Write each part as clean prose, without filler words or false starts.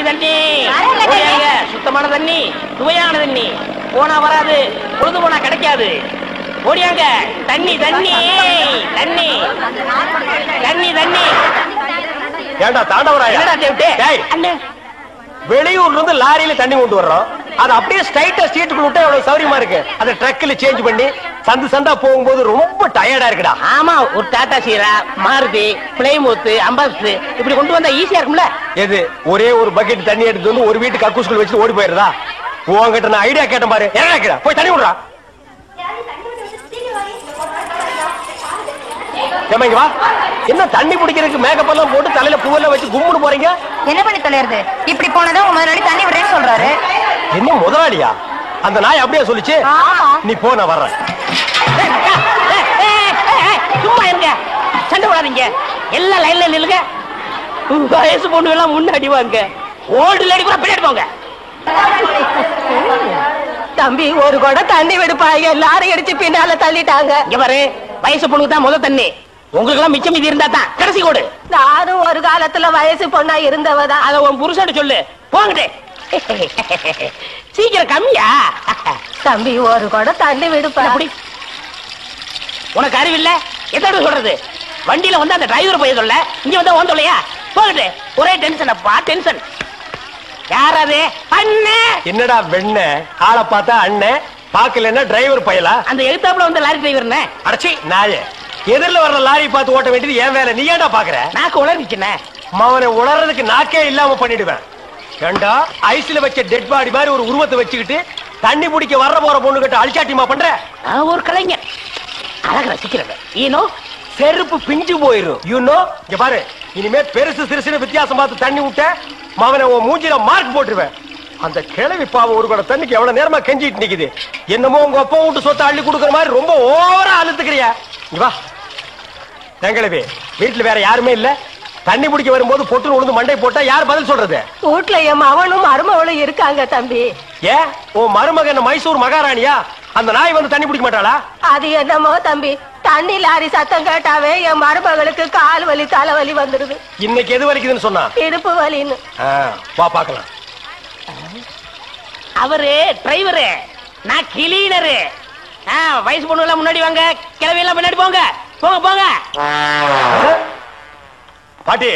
தண்ணி, சுத்தமான தண்ணி, சுவையான தண்ணி. போனா வராது, பொழுது போனா கிடைக்காது. ஓடியாங்க. தண்ணி தண்ணி தண்ணி தண்ணி தண்ணி. ஏண்டா தாண்டவராயா, வெளியூர்ல இருந்து லாரியில தண்ணி கொண்டு வர்றோம். அது அப்படியே ஸ்ட்ரைட்டா ஸ்ட்ரீட்டுக்குள்ள விட்டா எவ்வளவு சௌரியமா இருக்கு. அதை ட்ரக்ல சேஞ்ச் பண்ணி சந்து சந்தா போகும்போது ரொம்ப டயர்டா இருக்குடா. ஆமா, ஒரு டாடா சீரா, மாருதி, பிளைமூத், அம்பாஸ் இப்படி கொண்டு வந்தா ஈஸியா இருக்கும்ல. எது ஒரே ஒரு பக்கெட் தண்ணி எடுத்து வந்து ஒரு வீட்டு கக்கூஸ்குள்ள வச்சு ஓடி போயிருதா? உங்ககிட்ட நான் ஐடியா கேட்டேன் பாரு. என்ன போய் தண்ணி விடுறா. வா, என்ன தண்ணி பிடிக்கிறதுக்கு மேக்கப் எல்லாம் போட்டு தலையில பூவெல்லாம் வச்சு கும்முன்னு போறீங்க? என்ன பண்ணி தொலைறது? இப்படி போனதான் உங்க முதலாளி தண்ணி விடுறேன்னு சொல்றாரு. என்ன முதலாளியா? அந்த நாய் அப்படியே சொல்லிச்சு. நீ போ, நான் வர்றேன். சும்மா இருங்க, சண்டை போடாதீங்க. எல்லாம் லைன்ல நில்லுங்க. வயசு பொண்ணு எல்லாம் முன்னாடி வாங்க, ஓல்டு லேடி கூட பின்னாடி போங்க. தம்பி, ஒரு கூட தண்ணி விடுப்பாங்க, லாரி அடிச்சு பின்னால தள்ளிட்டாங்க. இங்க பாரு, வயசு பொண்ணுக்கு தான் முதல் தண்ணி. உங்களுக்கு எல்லாம் மிச்சம் மீதி இருந்தா தான் கடைசி கோடு. நானும் ஒரு காலத்துல வயசு பொண்ணா இருந்தவதான். அத உன் புருஷன் சொல்லு. போங்கடே. சீக்கிரம் கம்மியா? தம்பி, ஒரு கூட தண்ணி விடுப்பா. உனக்கு அறிவில்ல? எத்தனை சொல்றது? வண்டியில வந்து அந்த டிரைவர் போய் சொல்ல, இங்க வந்து ஓன் சொல்லையா? போகட்டு. ஒரே டென்ஷன் அப்பா, டென்ஷன். யாராவது அண்ணன்? என்னடா வெண்ண ஆளை பார்த்தா அண்ணன், பாக்கலன்னா டிரைவர் பயலா? அந்த எழுத்தாப்புல வந்து லாரி டிரைவர். அடச்சி நாயே, எதிரில வர்ற லாரி பார்த்து ஓட்ட வேண்டியது ஏன் வேலை? நீ ஏன்டா பாக்குற? நாக்கு உளறிச்சுனே. அவனை உளறதுக்கு நாக்கே இல்லாம பண்ணிடுவேன். ஏண்டா ஐஸ்ல வச்ச டெட் பாடி மாதிரி ஒரு உருவத்தை வச்சுக்கிட்டு தண்ணி பிடிக்க வர்ற போற பொண்ணு கிட்ட அழிச்சாட்டிமா பண்ற? ஒரு கலைஞர் அழகு ரசிக்கிறவன். ஈனோ செருப்பு பிஞ்சு போயிரும். யூனோ, இங்க பாரு, இனிமே பெருசு சிறுசுன்னு வித்தியாசம் பார்த்து தண்ணி விட்ட மவனை உன் மூஞ்சில மார்க் போட்டுருவேன். அந்த கிழவி பாவம் ஒரு கூட தண்ணிக்கு எவ்வளவு நேரமா கெஞ்சிட்டு நிக்குது. என்னமோ உங்க அப்பா வீட்டு சொத்தை அள்ளி கொடுக்குற மாதிரி ரொம்ப ஓவரா அழுத்துக்கிறியா? வா கிழவி, வீட்டுல வேற யாருமே இல்ல. தண்ணி பிடிக்க வரும்போது பொட்டுன்னு உழுந்து மண்டை போட்டா யார் பதில் சொல்றது? வீட்டுல என் மகனும் மருமகளும் இருக்காங்க தம்பி. ஏன் உன் மருமக என்ன மைசூர் மகாராணியா? அந்த நாய் வந்து தண்ணி பிடிக்க மாட்டாளா? அது என்னமோ தம்பி, தண்ணி லாரி சத்தம் கேட்டாவே என் மருமகளுக்கு கால் வலி தலைவலி வந்துடுது. இன்னைக்கு எது வலிக்குதுன்னு சொன்னா? இடுப்பு வலின்னு. வா பாக்கலாம். அவரு டிரைவரு, நான் கிளீனரு. வயசு பொண்ணு எல்லாம் முன்னாடி வாங்க, கிளவி எல்லாம் முன்னாடி போங்க. போங்க போங்க. பாட்டி,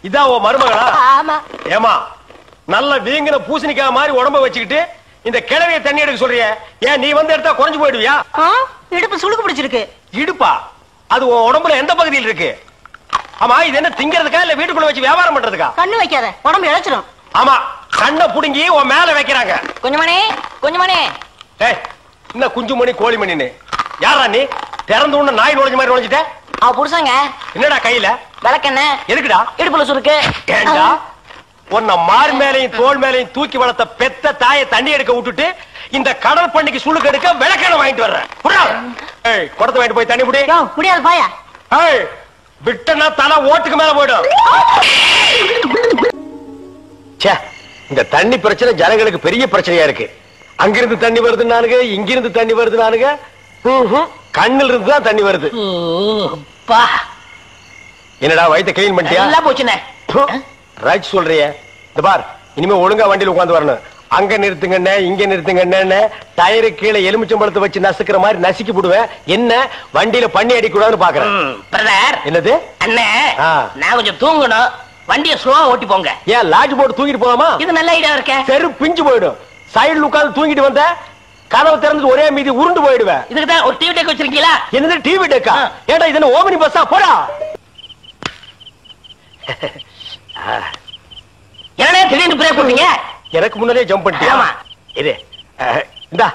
இதான் உன் மருமகளா? ஆமா. ஏமா, நல்ல வீங்கின பூசணிக்காய் மாதிரி உடம்ப வச்சுக்கிட்டு இந்த கிழவிய தண்ணி எடுக்க சொல்றிய? ஏன் நீ வந்து எடுத்தா குறைஞ்சு போயிடுவியா? இடுப்பு சுளுக்கு பிடிச்சிருக்கு. இடுப்பா? அது உன் உடம்புல எந்த பகுதியில் இருக்கு? ஆமா, இது என்ன திங்கிறதுக்கா இல்ல வீட்டுக்குள்ள வச்சு வியாபாரம் பண்றதுக்கா? கண்ணு வைக்காத, உடம்பு இழைச்சிடும். ஆமா, கண்ணை புடுங்கி உன் மேல வைக்கிறாங்க. கொஞ்சமணி, கொஞ்சமணி. என்ன குஞ்சுமணி கோழிமணின்னு? யாரா நீ? திறந்து உள்ள நாய் நுழைஞ்ச மாதிரி நுழைஞ்சிட்ட? அவ புருஷங்க. என்னடா கையில? விளக்கெண்ண. எதுக்குடா? இடுப்புல சுருக்கு. ஏண்டா உன்னை மார் மேலையும் தோல் மேலையும் தூக்கி வளர்த்த பெத்த தாயை தண்ணி எடுக்க விட்டுட்டு இந்த கடல் பண்ணிக்கு சுளுக்கு எடுக்க விளக்கெண்ண வாங்கிட்டு வர்றேன். குடத்தை வாங்கிட்டு போய் தண்ணி முடி. முடியாது பாயா. விட்டனா தலை ஓட்டுக்கு மேல போயிடும். இந்த தண்ணி பிரச்சனை ஜனங்களுக்கு பெரிய பிரச்சனையா இருக்கு. அங்கிருந்து தண்ணி வருது நானுங்க, இங்கிருந்து தண்ணி வருது நானுங்க. கண்ணில் இருந்து தான் தண்ணி வருது. என்னடா வயித்தை கிளீன் பண்ணிட்டியா? எல்லாம் போச்சுனே. ரைட் சொல்றிய. இந்த பார், இனிமே ஒழுங்கா வண்டியில உட்கார்ந்து வரணும். அங்க நிறுத்துங்கண்ணே, இங்க நிறுத்துங்கண்ணே, டயரு கீழே எலுமிச்சம்பழத்தை வச்சு நசுக்கிற மாதிரி நசுக்கி போடுவேன். என்ன வண்டியில பண்ணி அடிக்கூடாதுன்னு பாக்குறேன். என்னது அண்ணே, நான் கொஞ்சம் தூங்கணும், வண்டியை ஸ்லோவா ஓட்டி போங்க. ஏன் லாட்ஜ் போட்டு தூங்கிட்டு போலாமா? இது நல்ல ஐடியா இருக்க. தெரு பிஞ்சு போயிடும். சைடுல உட்கார்ந்து தூங்கிட்டு வந்த கதவை திறந்து ஒரே மீதி உருண்டு போயிடுவேன். இதுக்கு தான் ஒரு டிவி டெக் வச்சிருக்கீங்களா? என்னது டிவி டெக்கா? ஏடா இது என்ன ஓமினி பஸ்ஸா? போடா. என்னடா திடீர்னு பிரேக் போட்டீங்க? எனக்கு முன்னாடியே ஜம்ப் பண்ணிட்டியா? ஆமா. இது இந்தா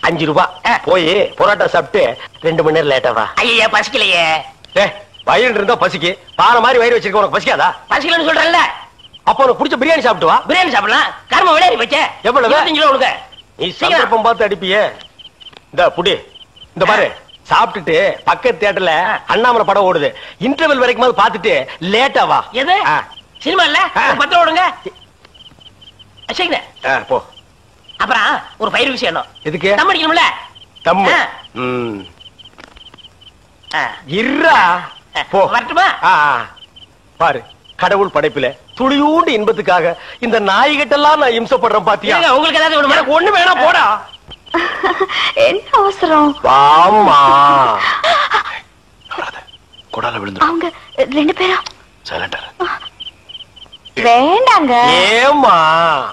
5 ரூபாய். போய் பொரோட்டா சாப்பிட்டு 2 மணி நேரம் லேட்டா வா. ஐயா பசிக்கலையே. வயிறு இருந்தா பசிக்கு. பாறை மாதிரி வயிறு வச்சிருக்க, உனக்கு பசிக்காதா? பசிக்கலன்னு சொல்றேன்ல. அப்ப உனக்கு பிடிச்ச பிரியாணி சாப்பிட்டு வா. பிரியாணி சாப்பிடலாம். கர்ம விளையாடி வச்ச. எவ்வளவு? 25 கிலோ கொடுங்க. நீ சந்தர்ப்பம் பார்த்து அடிப்பியே. இந்த புடி, இந்த பாரு, சாப்பிட்டுட்டு பக்கத்து தியேட்டர்ல அண்ணாமலை படம் ஓடுது. இன்டர்வல் வரைக்கும் பாத்துட்டு லேட்டா வா. எது சினிமா இல்ல? 10 ஓடுங்க. போ. அப்புறம் ஒரு பயிர் விஷயம். எதுக்கு? தம் அடிக்கணும்ல. தம் இருடா. போ. வரட்டுமா? பாரு, கடவுள் படைப்புல துளியூண்டு இன்பத்துக்காக இந்த நாய்கிட்டெல்லாம் நான் இம்சப்படுறேன் பாத்தியா? உங்களுக்கு ஏதாவது ஒண்ணு எனக்கு ஒண்ணு வேணா போடா. என்ன அவசரம்? வாமா. கொடால விழுந்து. அவங்க 2 பேரும் சைலண்டா. வேண்டாங்க. ஏமா?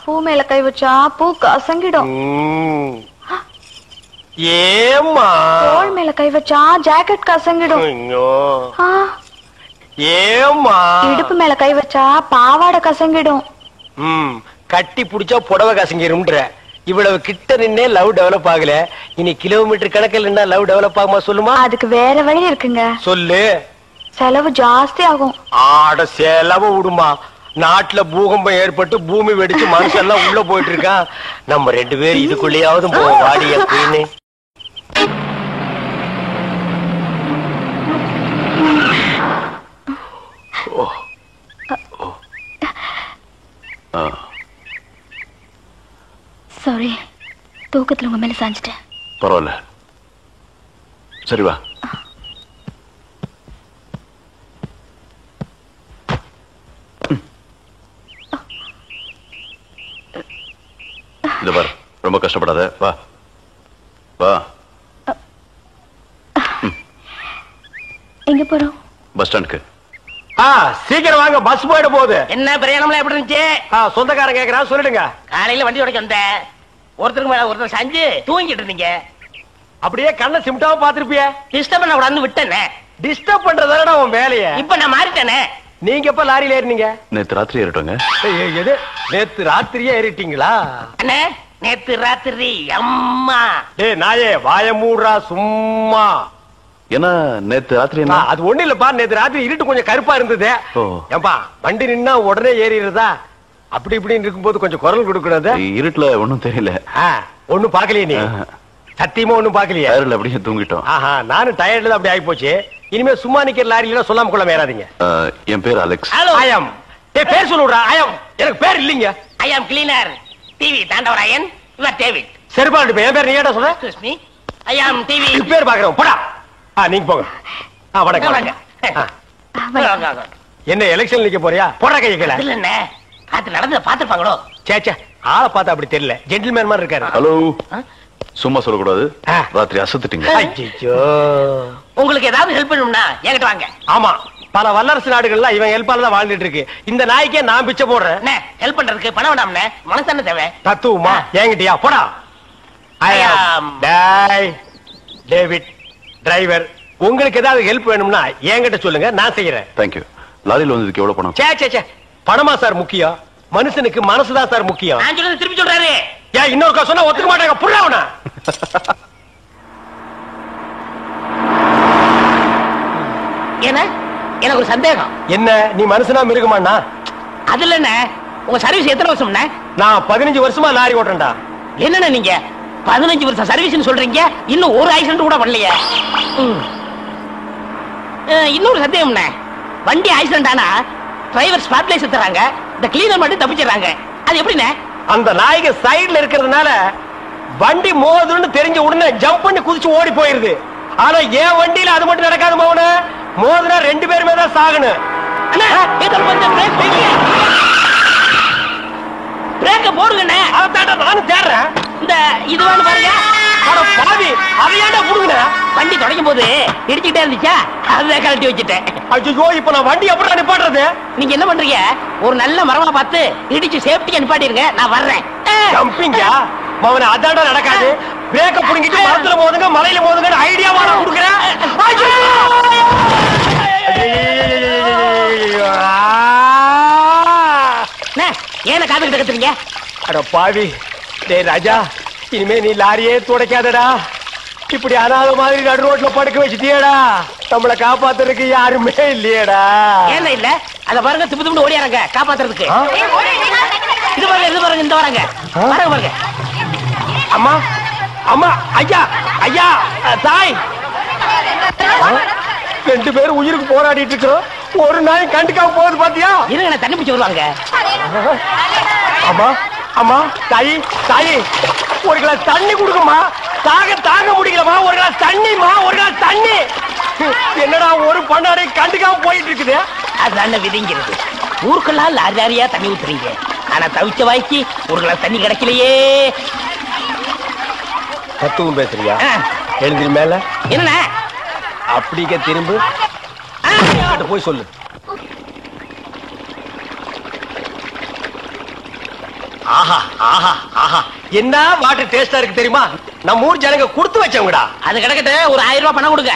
பூ மேல கை வச்சா பூ கசங்கிடும். ஏமா? தோள் மேல கை வச்சா ஜாக்கெட் கசங்கிடும். ஏமா? இடுப்பு மேல கை வச்சா பாவாடை கசங்கிடும். கட்டி புடிச்சா புடவை கசங்கிரும்ன்ற. இவ்வளவு கிட்ட நின்னே லவ் டெவலப் ஆகல, இனி கிலோமீட்டர் கணக்கில் நின்னா லவ் டெவலப் ஆகுமா சொல்லுமா? அதுக்கு வேற வழி இருக்குங்க. சொல்லு. செலவு ஜாஸ்தி ஆகும். ஆட செலவு விடுமா. நாட்டுல பூகம்பம் ஏற்பட்டு பூமி வெடிச்சு மனுஷெல்லாம் உள்ள போயிட்டு இருக்கான். நம்ம 2 பேரும் இதுக்குள்ளேயாவது போவோம் வாடி அப்படின்னு. சாரி, தூக்கத்துல உங்க மேல சாஞ்சிட்டேன். பரவாயில்ல, சரி வா. இது பாரு, ரொம்ப கஷ்டப்படாத, வா வா. எங்க போறோம்? பஸ் ஸ்டாண்டுக்கு. சீக்கிரம் வாங்க, பஸ் போயிட போகுது. என்ன பிரயாணம்லாம் எப்படி இருந்துச்சு? சொந்தக்காரன் கேக்குறா, சொல்லிடுங்க. காலையில வண்டி உடைக்க வந்தேன். ஒருத்தருக்கு மேல ஒருத்தர் சாஞ்சு தூங்கிட்டு இருந்தீங்க. அப்படியே கண்ணை சிமிட்டாம பாத்துருப்பிய. டிஸ்டர்ப் பண்ண கூடாதுன்னு விட்டேனே. டிஸ்டர்ப் பண்றதானடா உன் வேலைய. இப்ப நான் மாறிட்டேனே. நீங்க எப்ப லாரியில ஏறினீங்க? நேத்து ராத்திரி ஏறிட்டோங்க. எது, நேத்து ராத்திரியே ஏறிட்டீங்களா? அண்ணே, நேத்து ராத்திரி அம்மா. நாயே வாய மூடுறா சும்மா. ஏன்னா நேத்து ராத்திரி என்ன? அது ஒண்ணு இல்லப்பா, நேத்து ராத்திரி இருட்டு கொஞ்சம் கருப்பா இருந்தது. ஏன்பா வண்டி நின்னா உடனே ஏறிடுறதா? அப்படி இப்படின்னு இருக்கும்போது கொஞ்சம் குரல் கொடுக்கறது. இருட்டுல ஒண்ணும் தெரியல. ஒண்ணும் பாக்கலையே நீ? சத்தியமா ஒண்ணும் பாக்கலையே? அப்படியே தூங்கிட்டோம். நானும் டயர்ட்ல அப்படி ஆகி போச்சு. இனிமே சும்மா நிக்கிற லாரியில சொல்லாம கொள்ள மேறாதீங்க. என் பேர் அலெக்ஸ். ஐயம். பேர் சொல்லுடா. ஐயம். எனக்கு பேர் இல்லீங்க. I am cleaner TV Thandavarayan. Your David. சரிப்பா, என் பேர் நீ ஏடா சொல்ற? Excuse me, I am TV. பேர் பாக்குறோம், போடா. நீங்க போங்க. வணக்கம். என்ன எலெக்ஷன் நிக்க போறியா? போடுற கையை கீழ. இல்ல என்ன காத்து நடந்து பாத்துப்பாங்களோ? சேச்சே, ஆளை பார்த்தா அப்படி தெரியல. ஜென்டில்மேன் மாதிரி இருக்காரு. ஹலோ, சும்மா சொல்லக்கூடாது. ராத்திரி அசத்துட்டீங்க. ஐயோ, உங்களுக்கு ஏதாவது ஹெல்ப் பண்ணணும்னா என்கிட்ட வாங்க. ஆமா, பல வல்லரசு நாடுகள்ல இவன் ஹெல்ப்பால தான் வாழ்ந்துட்டு இருக்கு. இந்த நாய்க்கே நான் பிச்சை போடுறேன். ஹெல்ப் பண்றதுக்கு பணம் வேண்டாம்னே, மனசு தேவை. தத்துவமா என்கிட்டயா? போடா. டேவிட் டிரைவர், உங்களுக்கு ஏதாவது ஹெல்ப் வேணும்னா என்கிட்ட சொல்லுங்க, நான் செய்யறேன். தேங்க்யூ. லாரியில் வந்ததுக்கு எவ்வளவு பணம்? சே பணமா சார் முக்கியம்? மனுஷனுக்கு மனசுதான் சார் முக்கியம். நான் சொல்றது திருப்பி சொல்றாரு. ஏன் இன்னொரு சொன்னா ஒத்துக்க மாட்டாங்க. புரியவனா? ஏன்னா எனக்கு ஒரு சந்தேகம். என்ன, நீ மனுஷனா மிருகமாண்ணா? அதுல என்ன, உங்க சர்வீஸ் எத்தனை வருஷம்னா? நான் 15 வருஷமா லாரி ஓட்டுறேன்டா. என்னன்னா நீங்க 15 வருஷம் சர்வீஸ் சொல்றீங்க, இன்னும் ஒரு ஆக்சிடென்ட் கூட பண்ணலையே. இன்னொரு சந்தேகம்ண்ணே, வண்டி ஆக்சிடென்ட் ஆனா டிரைவர் ஸ்பாட்ல செத்துறாங்க, இந்த கிளீனர் மட்டும் தப்பிச்சிடறாங்க. அது எப்படிண்ணே? அந்த நாய்க்கு சைடுல இருக்கிறதுனால வண்டி மோதுன்னு தெரிஞ்ச உடனே ஜம்ப் பண்ணி குதிச்சு ஓடி போயிருது. ஆனா என் வண்டியில அது மட்டும் நடக்காது மோகன. மோதுனா 2 பேருமே தான் சாகணும். பிரேக்க போடுங்கண்ணே. அதான் நானும் தேடுறேன். இந்த இது வேணும் பாருங்க. பாவி, அதையாண்டா புடுங்க. வண்டி தொடங்கும் போது இடிச்சுட்டே இருந்துச்சா, அதுதான் கழட்டி வச்சுட்டேன். ஐயோ, இப்ப நான் வண்டி எப்படி நிப்பாட்டுறது? நீங்க என்ன பண்றீங்க, ஒரு நல்ல மரமா பார்த்து இடிச்சு சேஃப்டியா நிப்பாட்டிருங்க, நான் வர்றேன். ஜம்பிங்கா மவன, அதாண்டா நடக்காது. பிரேக்க புடுங்கிட்டு மரத்துல மோதுங்க, மலையில மோதுங்க ஐடியாவா நான் கொடுக்குறேன். ஏன காதுகிட்ட கத்துறீங்க? அட பாவி, டேய் ராஜா, இனிமே நீ லாரியே துடைக்காதடா. இப்படி அனாத மாதிரி நடு ரோட்ல படுக்க வச்சுட்டியேடா. நம்மளை காப்பாத்துறதுக்கு யாருமே இல்லையேடா. ஏன் இல்ல? அத பாருங்க, திப்பு திப்பு ஓடியாரங்க காப்பாத்துறதுக்கு. இது பாருங்க, இது பாருங்க, இந்த வராங்க பாருங்க பாருங்க. அம்மா, அம்மா, ஐயா, ஐயா, தாய். 2 பேரும் உயிருக்கு போராடிட்டு இருக்கோம். ஒரு நாய் கண்டுக்காம போகுது பாத்தியா? இருங்க, தண்ணி பிடிச்சு வருவாங்க. அம்மா, அம்மா, தாயி, தாயி, ஒரு கிளாஸ் தண்ணி கொடுக்குமா? தாங்க முடியலமா. ஒரு கிளாஸ் தண்ணிமா, ஒரு கிளாஸ் தண்ணி. என்னடா ஒரு பண்ணாடை கண்டுக்காம போயிட்டு இருக்குது? அது விதிங்கிறது. ஊருக்கெல்லாம் லாரி லாரியா தண்ணி ஊத்துறீங்க, ஆனா தவிச்ச வாய்க்கு ஒரு கிளாஸ் தண்ணி கிடைக்கலையே. தத்துவம் பேசுறியா? எழுந்திரி மேல. என்ன அப்படிங்க திரும்ப போய் சொல்லு. ஆஹா ஆஹா ஆஹா, என்ன வாட்டர் டேஸ்டா இருக்கு தெரியுமா? நம்ம ஊர் ஜனங்க கொடுத்து வச்சவங்கடா. அது கிடக்கட்டு, ஒரு 1000 ரூபாய் பணம் கொடுங்க.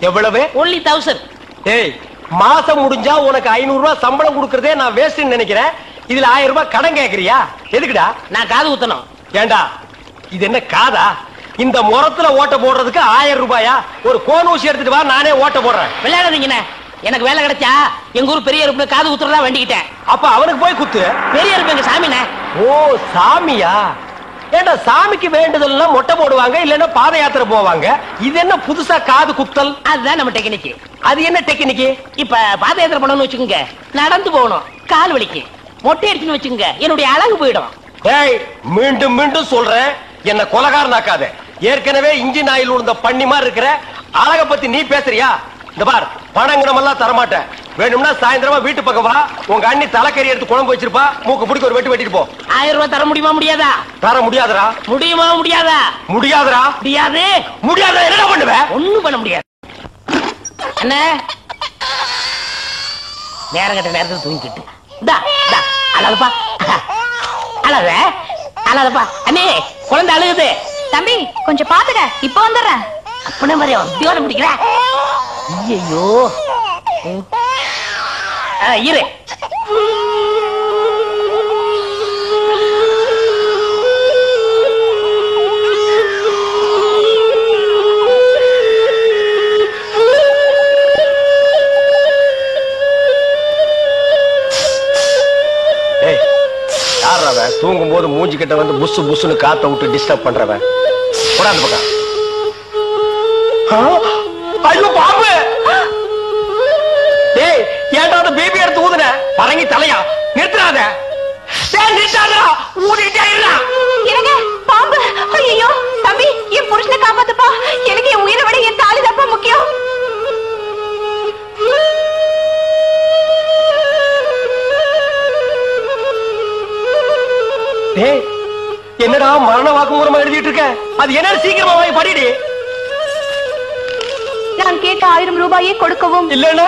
எவ்வளவு? only 1000. ஏய், மாசம் முடிஞ்சா உனக்கு 500 ரூபாய் சம்பளம் கொடுக்கறதே நான் வேஸ்ட்னு நினைக்கிறேன். இதுல 1000 ரூபாய் கடன் கேக்குறியா? எதுக்குடா? நான் காது ஊத்தணும். ஏண்டா இது என்ன காதா? இந்த முறத்துல ஓட்ட போடுறதுக்கு 1000 ரூபாயா? ஒரு கோன் ஊசி எடுத்துட்டு வா, நானே ஓட்ட போடுறேன். விளையாடாதீங்கண்ணே, எனக்கு வேலை கிடைச்சா எங்க ஊர் பெரிய அருப்புல காது ஊத்துறதா வேண்டிக்கிட்டேன். அப்ப அவனுக்கு போய் குத்து. பெரிய அருப்பு எங்க சாமிண்ணே. ஓ சாமியா? ஏண்டா சாமிக்கு வேண்டுதல்னா மொட்டை போடுவாங்க, இல்லன்னா பாத யாத்திரை போவாங்க. இது என்ன புதுசா காது குத்தல்? அதுதான் நம்ம டெக்னிக்கு. அது என்ன டெக்னிக்கு? இப்ப பாத யாத்திரை பண்ணணும்னு வச்சுக்கோங்க, நடந்து போகணும், கால் வலிக்கு. மொட்டை அடிச்சுன்னு வச்சுக்கோங்க, என்னுடைய அழகு போயிடும். ஏய், மீண்டும் மீண்டும் சொல்றேன், என்ன கொலகாரனாக்காத. ஏற்கனவே இன்ஜின் ஆயில் உள்ள பண்ணி மாதிரி இருக்கிற அழக பத்தி நீ பேசுறியா? இந்த பார், பணங்கணம் எல்லாம் தரமாட்டேன். வேணும்னா சாயந்தரமா வீட்டு பக்கம் வா, உங்க அண்ணி தலைக்கறி எடுத்து குழம்பு வச்சிருப்பா, மூக்கு பிடிக்க ஒரு வெட்டு வெட்டிட்டு போ. 1000 ரூபாய் தர முடியுமா முடியாதா? தர முடியாதுடா. முடியுமா முடியாதா? முடியாதுடா. முடியாது. முடியாத என்ன பண்ணுவேன்? ஒண்ணும் பண்ண முடியாது. என்ன நேரம் கட்ட நேரத்தில் தூங்கிக்கிட்டு அழகப்பா, அழக அழகப்பா. அண்ணே, குழந்தை அழுகுது. தம்பி கொஞ்சம் பாத்துக்க, இப்ப வந்துடுறேன். அப்பனே மாதிரி உத்தியோகம் முடிக்கிற. ஐயோ இரு. தூங்கும் போது மூஞ்சி கிட்ட வந்து புசு புசுன்னு காத்த விட்டு டிஸ்டர்ப் பண்றவன். போடாது பக்கம். ஐயோ பாம்பு! டேய், ஏன்டா அந்த பேபி எடுத்து ஊதுன? பரங்கி தலையா? நிறுத்தாத. டேய் நிறுத்தாதடா, ஊதிட்டே இருடா. எனக்கு பாம்பு. ஐயோ தம்பி, என் புருஷனை காப்பாத்துப்பா. எனக்கு என் உயிரை விட என் தாலி தான் முக்கியம். டேய், என்னடா மரண வாக்குமூலமா எழுதிட்டு இருக்க? அது என்ன? சீக்கிரமா வாங்கி படிடி. நான் கேட்ட 1000 ரூபாயை கொடுக்கவும், இல்லன்னா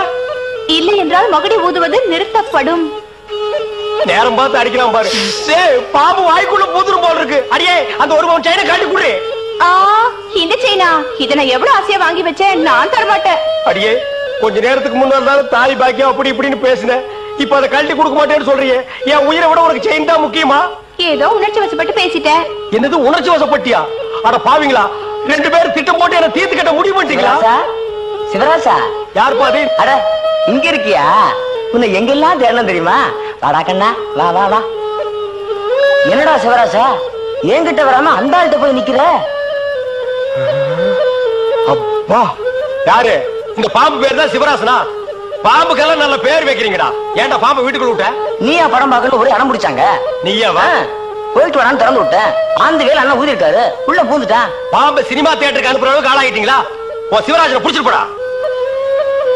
இல்லை என்றால் மகுடி ஊதுவது நிறுத்தப்படும். நேரம் பார்த்து அடிக்கலாம் பாரு. டேய், பாம்பு வாய்க்குள்ள பூதுரும் போல இருக்கு. அடியே, அந்த ஒரு பவுன் செயினை காட்டி குடு. இந்த செயினா? இதை நான் எவ்வளவு ஆசையா வாங்கி வச்சேன், நான் தரமாட்டேன். அடியே, கொஞ்ச நேரத்துக்கு முன்னாடி தான் தாலி பாக்கியம் அப்படி இப்படின்னு பேசினேன். இப்ப அதை கழட்டி கொடுக்க மாட்டேன்னு சொல்றியே. என் உயிரை விட உனக்கு செயின் தான் முக்கியமா? ஏதோ உணர்ச்சி வசப்பட்டு பேசிட்டேன். என்னது உணர்ச்சி வசப்பட்டியா? அட பாவீங்களா, 2 பேரும் திட்டம் போட்டு என்ன தீர்த்து கட்ட முடிவு பண்ணிட்டீங்களா? சிவராசா, யார் பாதி? அட இங்க இருக்கியா? உன்னை எங்கெல்லாம் தேடணும் தெரியுமா? வாடா கண்ணா, வா வா வா. என்னடா சிவராசா, என்கிட்ட வராம அந்த ஆள்கிட்ட போய் நிக்கிற? அப்பா, யாரு? இந்த பாம்பு பேர் தான் சிவராசனா? பாம்புக்கெல்லாம் நல்ல பேர் வைக்கிறீங்கடா. ஏன்டா பாம்பு வீட்டுக்குள்ள விட்ட? நீயா படம் பார்க்கணும் ஒரே அடம் பிடிச்சாங்க. நீயாவா? போயிட்டு வரான்னு திறந்து விட்டேன். ஆந்து வேலை அண்ணன் ஊதி இருக்காரு, உள்ள பூந்துட்டான். பாம்பு சினிமா தியேட்டருக்கு அனுப்புற அளவுக்கு ஆளாகிட்டீங்களா? ஓ சிவராஜனை புடிச்சிட்டு போடா.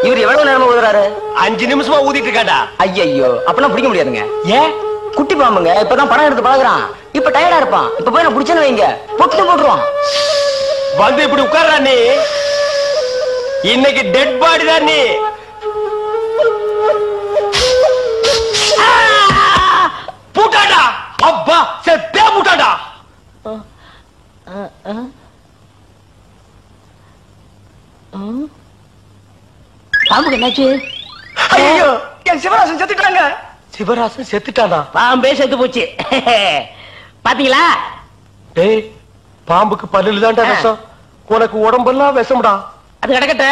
இவர் எவ்வளவு நேரமா ஊதுறாரு? 5 நிமிஷமா ஊதிட்டு இருக்காண்டா. ஐயோ, அப்பெல்லாம் பிடிக்க முடியாதுங்க. ஏன்? குட்டி பாம்புங்க, இப்பதான் படம் எடுத்து பழகுறான். இப்ப டயர்டா இருப்பான். இப்ப போய் நான் பிடிச்சேன்னு வைங்க, பொட்டு போட்டுருவான். வந்து இப்படி உட்கார்றா நீ. இன்னைக்கு டெட் பாடி தான் நீ. பூட்டாடா. அப்பா, செத்தே பூட்டாடா. பாம்புக்கு என்னாச்சு? ஐயோ, என் சிவராசன் செத்துட்டாங்க. சிவராசன் செத்துட்டானா? பாம்பே செத்து போச்சு. பாத்தீங்களா? டேய், பாம்புக்கு பல்லுல தான்டா விஷம், உனக்கு உடம்பெல்லாம் விஷம்டா. அது கிடக்கட்ட